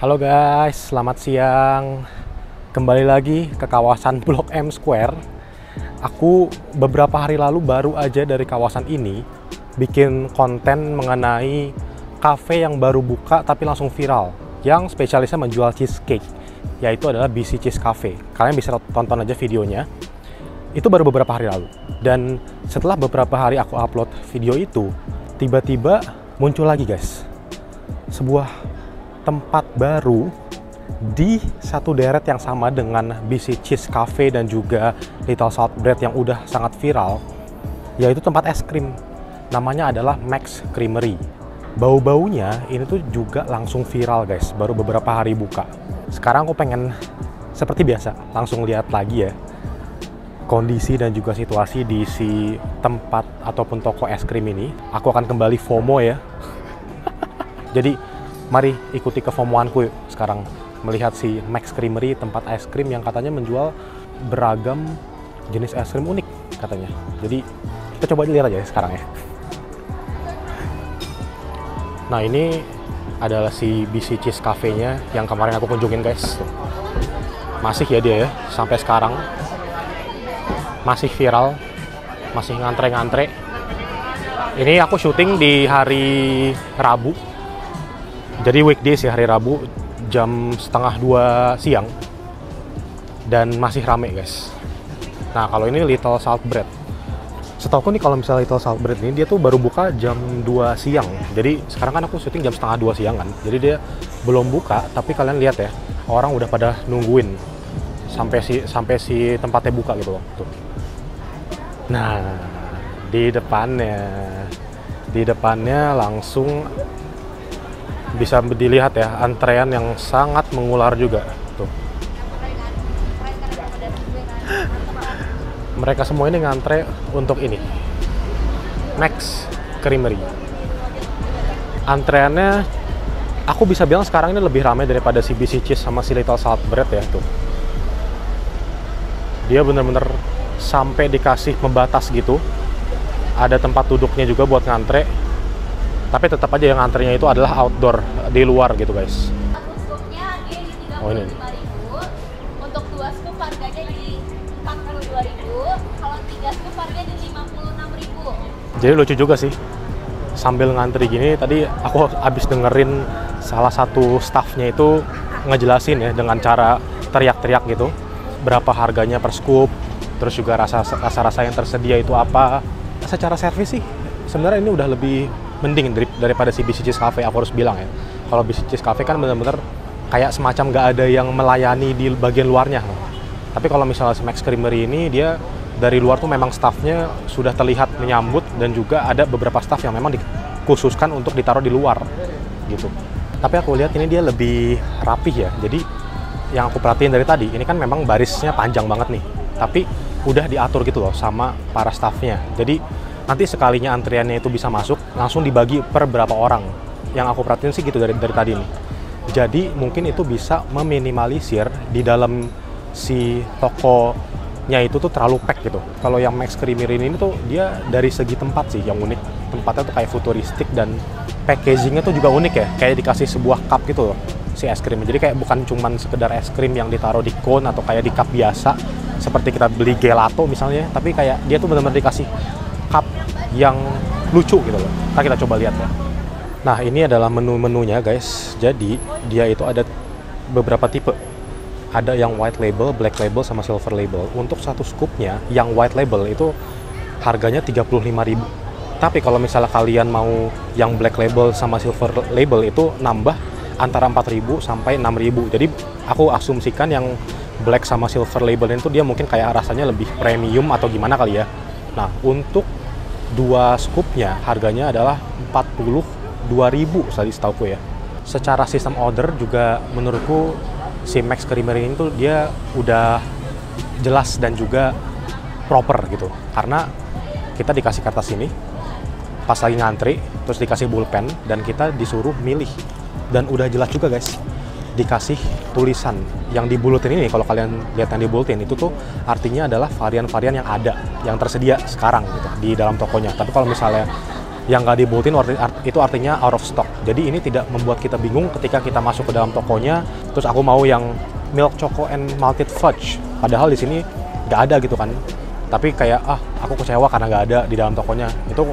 Halo guys, selamat siang. Kembali lagi ke kawasan Blok M Square. Aku beberapa hari lalu baru aja dari kawasan ini bikin konten mengenai cafe yang baru buka tapi langsung viral, yang spesialisnya menjual cheesecake, yaitu adalah BC Cheese Cafe. Kalian bisa tonton aja videonya. Itu baru beberapa hari lalu. Dan setelah beberapa hari aku upload video itu, tiba-tiba muncul lagi guys, sebuah tempat baru di satu deret yang sama dengan BC Cheese Cafe dan juga Little Salt Bread yang udah sangat viral, yaitu tempat es krim. Namanya adalah Max Creamery. Bau-baunya ini tuh juga langsung viral guys, baru beberapa hari buka. Sekarang aku pengen seperti biasa langsung lihat lagi ya kondisi dan juga situasi di si tempat ataupun toko es krim ini. Aku akan kembali FOMO ya. Jadi mari ikuti kefomoanku yuk sekarang melihat si Max Creamery, tempat es krim yang katanya menjual beragam jenis es krim unik katanya. Jadi kita coba lihat aja ya sekarang ya. Nah, ini adalah si BC Cheese Cafe-nya yang kemarin aku kunjungin guys. Tuh. Masih ya dia ya, sampai sekarang masih viral, masih ngantre-ngantre. Ini aku syuting di hari Rabu. Jadi weekdays ya, hari Rabu jam 1:30 siang dan masih rame guys. Nah, kalau ini Little Salt Bread, setahuku nih kalau misalnya Little Salt Bread ini dia tuh baru buka jam 2 siang. Jadi sekarang kan aku syuting jam 1:30 siang kan, jadi dia belum buka. Tapi kalian lihat ya, orang udah pada nungguin sampai si tempatnya buka gitu loh. Tuh. Nah, di depannya langsung bisa dilihat ya antrean yang sangat mengular juga tuh. Mereka semua ini ngantre untuk ini Max Creamery. Antreannya aku bisa bilang sekarang ini lebih ramai daripada si BC Cheese sama si Little Salt Bread ya tuh. Dia bener-bener sampai dikasih pembatas gitu. Ada tempat duduknya juga buat ngantre. Tapi tetap aja yang antrenya itu adalah outdoor, di luar gitu guys. Satu scoopnya dia di 35.000, untuk 2 scoop harganya di 42.000, kalau 3 scoop harganya di 56.000. Jadi lucu juga sih, sambil ngantri gini, tadi aku habis dengerin salah satu staffnya itu ngejelasin ya dengan cara teriak-teriak gitu, berapa harganya per scoop, terus juga rasa-rasa yang tersedia itu apa. Secara servis sih, sebenarnya ini udah lebih mending daripada si BC Cheese Cafe, aku harus bilang ya. Kalau BC Cheese Cafe kan bener-bener kayak semacam nggak ada yang melayani di bagian luarnya. Tapi kalau misalnya si Max Creamery ini, dia dari luar tuh memang staffnya sudah terlihat menyambut, dan juga ada beberapa staff yang memang dikhususkan untuk ditaruh di luar gitu. Tapi aku lihat ini dia lebih rapih ya. Jadi yang aku perhatiin dari tadi, ini kan memang barisnya panjang banget nih, tapi udah diatur gitu loh sama para staffnya. Jadi nanti sekalinya antriannya itu bisa masuk, langsung dibagi per berapa orang. Yang aku perhatiin sih gitu dari tadi nih. Jadi mungkin itu bisa meminimalisir di dalam si tokonya itu tuh terlalu pack gitu. Kalau yang Max Creamery ini tuh dia dari segi tempat sih yang unik. Tempatnya tuh kayak futuristik dan packagingnya tuh juga unik ya. Kayak dikasih sebuah cup gitu loh si es krimnya. Jadi kayak bukan cuman sekedar es krim yang ditaruh di cone atau kayak di cup biasa seperti kita beli gelato misalnya. Tapi kayak dia tuh benar-benar dikasih cup yang lucu gitu loh. Kita coba lihat ya. Nah, ini adalah menu-menunya guys. Jadi dia itu ada beberapa tipe. Ada yang white label, black label, sama silver label. Untuk satu scoopnya yang white label itu harganya 35.000. Tapi kalau misalnya kalian mau yang black label sama silver label itu nambah antara 4.000 sampai 6.000. Jadi aku asumsikan yang black sama silver label itu dia mungkin kayak rasanya lebih premium atau gimana kali ya. Nah, untuk 2 scoopnya harganya adalah 42.000 tadi setauku ya. Secara sistem order juga menurutku si Max Creamery ini tuh dia udah jelas dan juga proper gitu. Karena kita dikasih kertas ini pas lagi ngantri, terus dikasih pulpen, dan kita disuruh milih. Dan udah jelas juga guys, dikasih tulisan yang dibulutin ini. Kalau kalian lihat yang dibulutin itu tuh artinya adalah varian-varian yang ada, yang tersedia sekarang gitu di dalam tokonya. Tapi kalau misalnya yang nggak dibulutin itu artinya out of stock. Jadi ini tidak membuat kita bingung ketika kita masuk ke dalam tokonya, terus aku mau yang milk choco and malted fudge. Padahal di sini nggak ada gitu kan. Tapi kayak aku kecewa karena nggak ada di dalam tokonya. Itu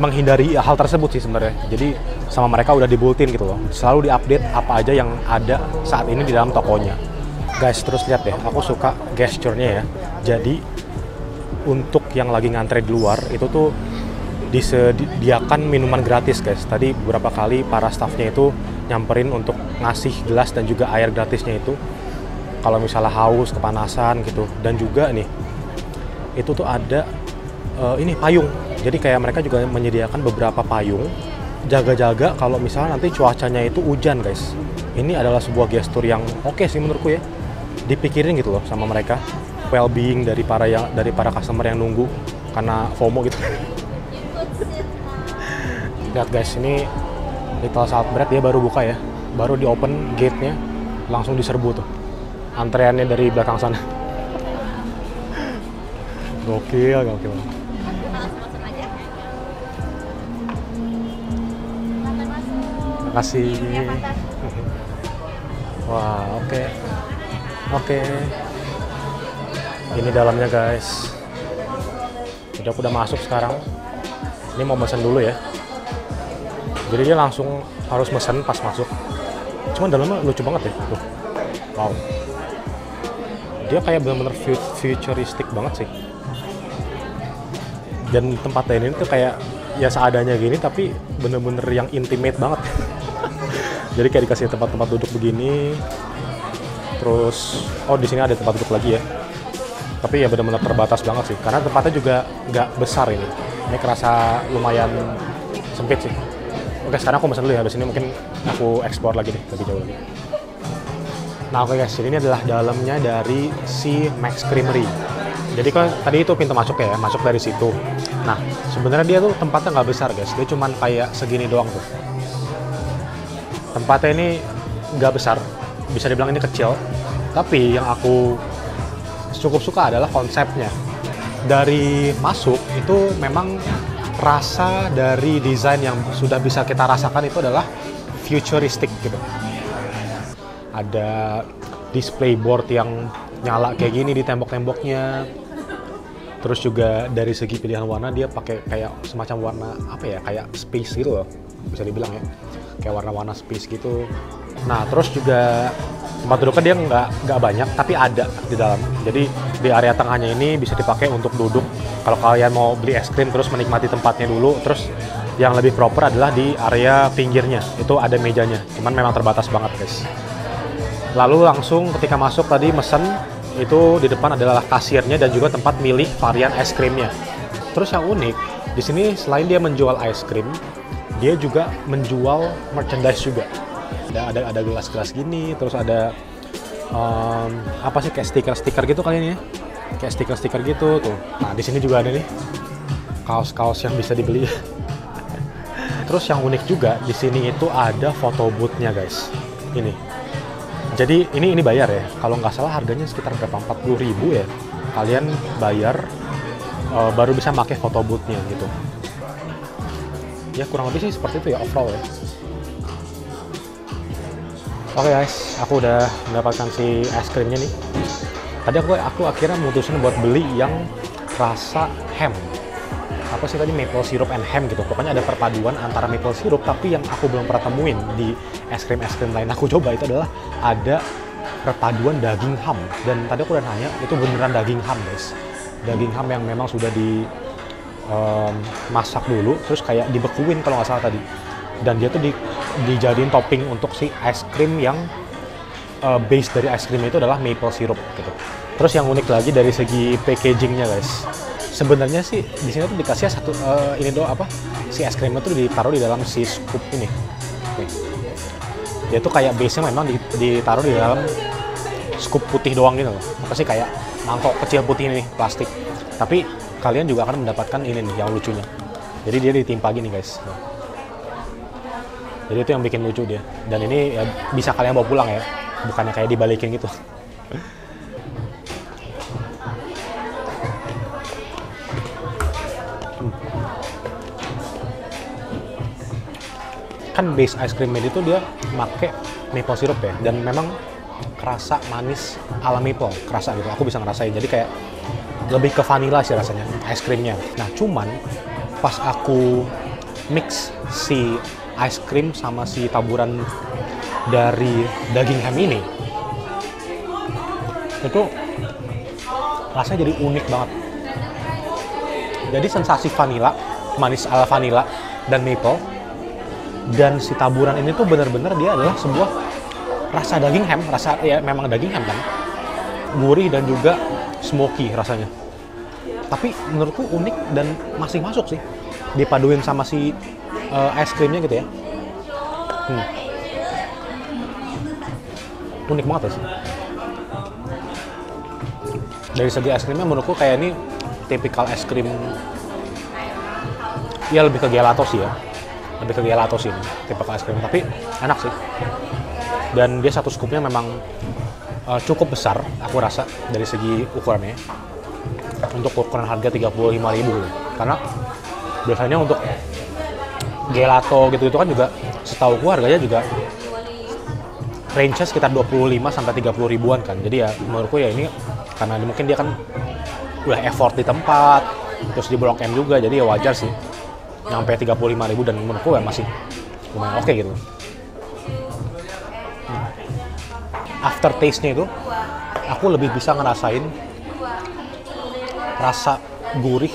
menghindari hal tersebut sih sebenarnya. Jadi sama mereka udah dibulletin gitu loh. Selalu diupdate apa aja yang ada saat ini di dalam tokonya. Guys, terus lihat deh, aku suka gesture-nya ya. Jadi untuk yang lagi ngantre di luar itu tuh disediakan minuman gratis guys. Tadi beberapa kali para staffnya itu nyamperin untuk ngasih gelas dan juga air gratisnya itu kalau misalnya haus, kepanasan gitu. Dan juga nih itu tuh ada ini payung. Jadi kayak mereka juga menyediakan beberapa payung jaga-jaga kalau misalnya nanti cuacanya itu hujan guys. Ini adalah sebuah gestur yang oke sih menurutku ya. Dipikirin gitu loh sama mereka, well-being dari para customer yang nunggu karena FOMO gitu. Lihat guys, ini Little Salt Bread dia baru buka ya, baru di open gate-nya, langsung diserbu tuh antreannya dari belakang sana. Gokil. Terima kasih. Wah, oke. Ini dalamnya guys. Udah masuk sekarang. Ini mau pesan dulu ya. Jadi dia langsung harus pesan pas masuk. Cuman dalamnya lucu banget ya. Tuh. Wow. Dia kayak benar-benar futuristik banget sih. Dan tempatnya ini tuh kayak ya seadanya gini tapi bener-bener yang intimate banget. Jadi kayak dikasih tempat-tempat duduk begini. Terus di sini ada tempat duduk lagi ya. Tapi ya benar-benar terbatas banget sih karena tempatnya juga nggak besar ini. Ini kerasa lumayan sempit sih. Oke, sekarang aku pesan dulu ya. Habis ini mungkin aku explore lagi deh lebih jauh lagi. Nah oke guys, ini adalah dalamnya dari si Max Creamery. Jadi kan tadi itu pintu masuk ya, masuk dari situ. Nah, sebenarnya dia tuh tempatnya nggak besar guys, dia cuman kayak segini doang tuh. Tempatnya ini nggak besar, bisa dibilang ini kecil. Tapi yang aku cukup suka adalah konsepnya. Dari masuk itu memang rasa dari desain yang sudah bisa kita rasakan itu adalah futuristik gitu. Ada display board yang nyala kayak gini di tembok-temboknya. Terus juga dari segi pilihan warna dia pakai kayak semacam warna apa ya, kayak space gitu loh, bisa dibilang ya, kayak warna-warna space gitu. Nah terus juga tempat duduknya dia nggak banyak tapi ada di dalam. Jadi di area tengahnya ini bisa dipakai untuk duduk. Kalau kalian mau beli es krim terus menikmati tempatnya dulu. Terus yang lebih proper adalah di area pinggirnya itu ada mejanya. Cuman memang terbatas banget guys. Lalu langsung ketika masuk tadi mesen itu di depan adalah kasirnya dan juga tempat milih varian es krimnya. Terus yang unik di sini selain dia menjual es krim, dia juga menjual merchandise juga. Ada gelas-gelas gini, terus ada apa sih kayak stiker-stiker gitu kalian ya, kayak stiker-stiker gitu tuh. Nah di sini juga ada nih kaos-kaos yang bisa dibeli. Terus yang unik juga di sini itu ada photo booth-nya guys. Ini. Jadi ini bayar ya. Kalau nggak salah harganya sekitar berapa? 40.000 ya. Kalian bayar baru bisa pakai photo booth-nya gitu. Ya kurang lebih sih seperti itu ya overall ya. Oke guys, aku udah mendapatkan si es krimnya nih. Tadi aku akhirnya mutusin buat beli yang rasa ham. Apa sih tadi, maple syrup and ham gitu. Pokoknya ada perpaduan antara maple syrup, tapi yang aku belum pernah temuin di es krim lain aku coba itu adalah ada perpaduan daging ham. Dan tadi aku udah nanya, itu beneran daging ham guys. Daging ham yang memang sudah masak dulu, terus kayak dibekuin kalau nggak salah tadi. Dan dia tuh dijadiin topping untuk si es krim yang base dari es krimnya itu adalah maple syrup gitu. Terus yang unik lagi dari segi packagingnya guys, sebenarnya sih di sini tuh dikasih ini doang apa, si es krimnya tuh ditaruh di dalam si scoop ini. Oke. Dia tuh kayak base-nya memang ditaruh di dalam scoop putih doang gitu loh. Apa sih kayak mangkok kecil putih ini nih, plastik. Tapi kalian juga akan mendapatkan ini nih yang lucunya. Jadi dia ditimpa gini guys. Jadi itu yang bikin lucu dia. Dan ini ya bisa kalian bawa pulang ya, bukannya kayak dibalikin gitu. kan base ice cream ini tuh dia pakai maple syrup ya, dan memang kerasa manis ala maple, kerasa gitu. Aku bisa ngerasain. Jadi kayak lebih ke vanilla sih rasanya ice creamnya. Nah, cuman pas aku mix si ice cream sama si taburan dari daging ham ini, itu rasanya jadi unik banget. Jadi sensasi vanilla, manis ala vanilla dan maple, dan si taburan ini tuh bener-bener dia adalah sebuah rasa daging ham, rasa ya memang daging ham kan, gurih dan juga smoky rasanya. Tapi menurutku unik dan masih masuk sih, dipaduin sama si es krimnya gitu ya. Unik banget sih. Dari segi es krimnya menurutku kayak ini tipikal es krim, ya lebih ke gelato sih ya, lebih ke gelato sih ini tipikal es krim, tapi enak sih. Dan dia satu scoopnya memang cukup besar, aku rasa dari segi ukurannya. Untuk ukuran harga 35.000 karena biasanya untuk gelato gitu-gitu kan juga setauku harganya juga range-nya sekitar 25 sampai 30 ribuan kan. Jadi ya menurutku ya ini karena mungkin dia kan udah effort di tempat, terus di Blok M juga, jadi ya wajar sih nyampe 35.000, dan menurutku ya masih lumayan oke gitu. Aftertaste-nya itu aku lebih bisa ngerasain rasa gurih,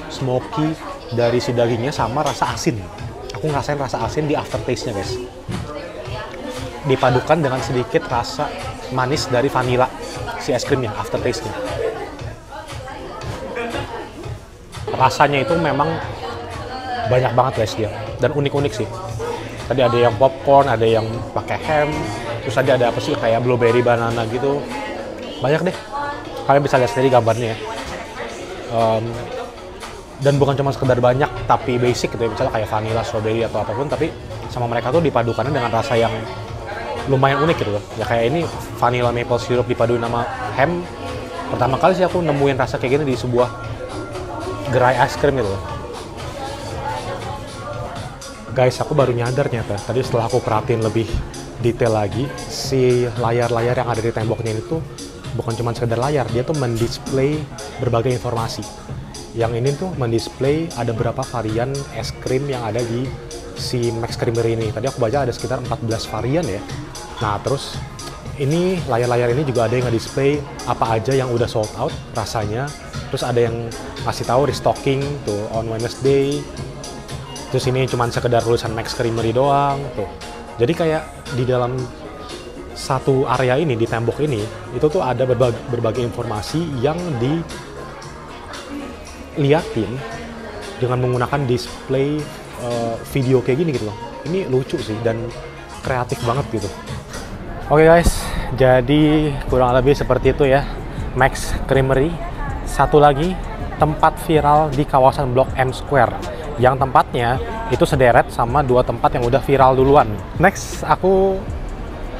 smoky dari si dagingnya sama rasa asin. Aku ngerasain rasa asin di aftertaste-nya guys, dipadukan dengan sedikit rasa manis dari vanilla si es krimnya, aftertaste-nya. Rasanya itu memang banyak banget guys dia, dan unik-unik sih. Tadi ada yang popcorn, ada yang pakai ham, terus ada apa sih kayak blueberry banana gitu. Banyak deh, kalian bisa lihat sendiri gambarnya ya. Dan bukan cuma sekedar banyak tapi basic gitu ya, misalnya kayak vanilla, strawberry atau apapun, tapi sama mereka tuh dipadukannya dengan rasa yang lumayan unik gitu loh. Ya kayak ini vanilla maple syrup dipaduin sama ham. Pertama kali sih aku nemuin rasa kayak gini di sebuah gerai ice cream gitu loh. Guys, aku baru nyadar ternyata tadi setelah aku perhatiin lebih detail lagi, si layar-layar yang ada di temboknya itu bukan cuma sekedar layar, dia tuh mendisplay berbagai informasi. Yang ini tuh mendisplay ada berapa varian es krim yang ada di si Max Creamery ini. Tadi aku baca ada sekitar 14 varian ya. Nah, terus ini layar-layar ini juga ada yang nge-display apa aja yang udah sold out rasanya. Terus ada yang ngasih tahu restocking tuh on Wednesday. Terus ini cuma sekedar tulisan Max Creamery doang tuh. Jadi kayak di dalam satu area ini, di tembok ini, itu tuh ada berbagai informasi yang diliatin dengan menggunakan display video kayak gini gitu loh. Ini lucu sih dan kreatif banget gitu. Oke guys, jadi kurang lebih seperti itu ya Max Creamery. Satu lagi tempat viral di kawasan Blok M Square, yang tempatnya itu sederet sama dua tempat yang udah viral duluan. Next, aku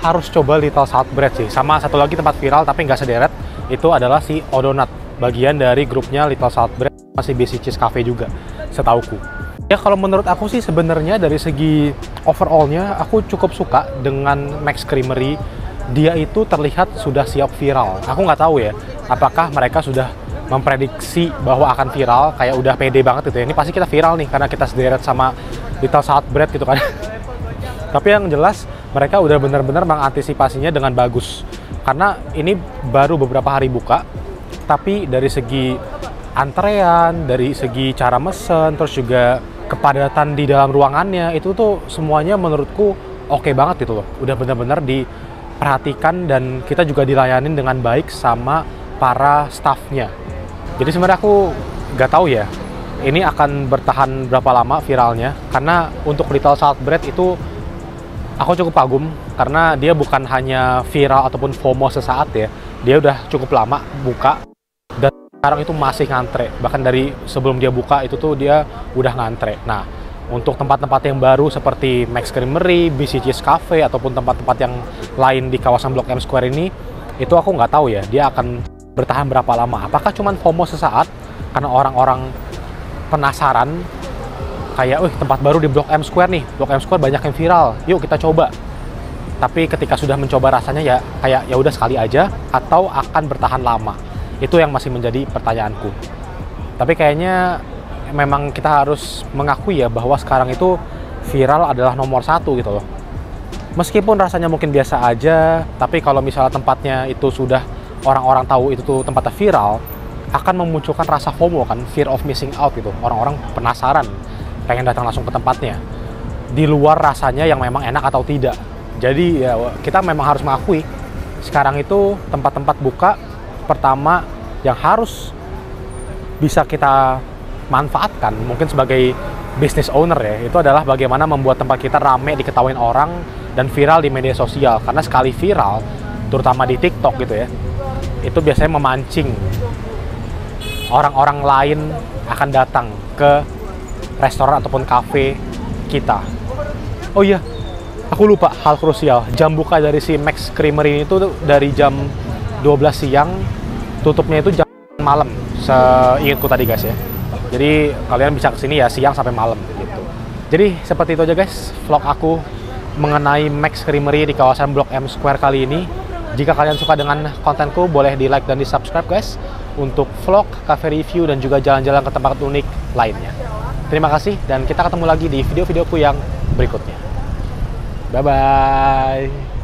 harus coba Little South Bread sih. Sama satu lagi tempat viral tapi nggak sederet, itu adalah si O'Donut, bagian dari grupnya Little South Bread, masih Basic Cheese Cafe juga, setauku. Ya kalau menurut aku sih sebenarnya dari segi overall-nya, aku cukup suka dengan Max Creamery. Dia itu terlihat sudah siap viral. Aku nggak tahu ya, apakah mereka sudah memprediksi bahwa akan viral, kayak udah pede banget gitu ya. Ini pasti kita viral nih karena kita sederet sama Little South Bread gitu kan. Tapi yang jelas mereka udah benar-benar mengantisipasinya dengan bagus. Karena ini baru beberapa hari buka, tapi dari segi antrean, dari segi cara mesen, terus juga kepadatan di dalam ruangannya, itu tuh semuanya menurutku oke banget gitu loh. Udah benar-benar diperhatikan dan kita juga dilayanin dengan baik sama para staffnya. Jadi sebenarnya aku nggak tahu ya, ini akan bertahan berapa lama viralnya. Karena untuk Little South Bread itu aku cukup kagum, karena dia bukan hanya viral ataupun FOMO sesaat ya. Dia udah cukup lama buka, dan sekarang itu masih ngantre. Bahkan dari sebelum dia buka itu tuh dia udah ngantre. Nah, untuk tempat-tempat yang baru seperti Max Creamery, Basic Cheese Cafe, ataupun tempat-tempat yang lain di kawasan Blok M Square ini, itu aku nggak tahu ya, dia akan bertahan berapa lama. Apakah cuma FOMO sesaat karena orang-orang penasaran kayak, tempat baru di Blok M Square nih, Blok M Square banyak yang viral, yuk kita coba. Tapi ketika sudah mencoba rasanya ya kayak ya udah sekali aja atau akan bertahan lama. Itu yang masih menjadi pertanyaanku. Tapi kayaknya memang kita harus mengakui ya bahwa sekarang itu viral adalah nomor satu gitu loh. Meskipun rasanya mungkin biasa aja, tapi kalau misalnya tempatnya itu sudah orang-orang tahu itu tuh tempatnya viral, akan memunculkan rasa FOMO kan, fear of missing out gitu. Orang-orang penasaran, pengen datang langsung ke tempatnya. Di luar rasanya yang memang enak atau tidak. Jadi ya kita memang harus mengakui sekarang itu tempat-tempat buka pertama yang harus bisa kita manfaatkan mungkin sebagai business owner ya, itu adalah bagaimana membuat tempat kita rame, diketawain orang dan viral di media sosial. Karena sekali viral, terutama di TikTok gitu ya, itu biasanya memancing orang-orang lain akan datang ke restoran ataupun kafe kita. Oh iya, aku lupa hal krusial. Jam buka dari si Max Creamery itu dari jam 12 siang, tutupnya itu jam malam. Seingatku tadi guys ya. Jadi kalian bisa kesini ya siang sampai malam gitu. Jadi seperti itu aja guys vlog aku mengenai Max Creamery di kawasan Blok M Square kali ini. Jika kalian suka dengan kontenku, boleh di like dan di subscribe guys untuk vlog, cafe review dan juga jalan-jalan ke tempat unik lainnya. Terima kasih dan kita ketemu lagi di video-videoku yang berikutnya. Bye-bye.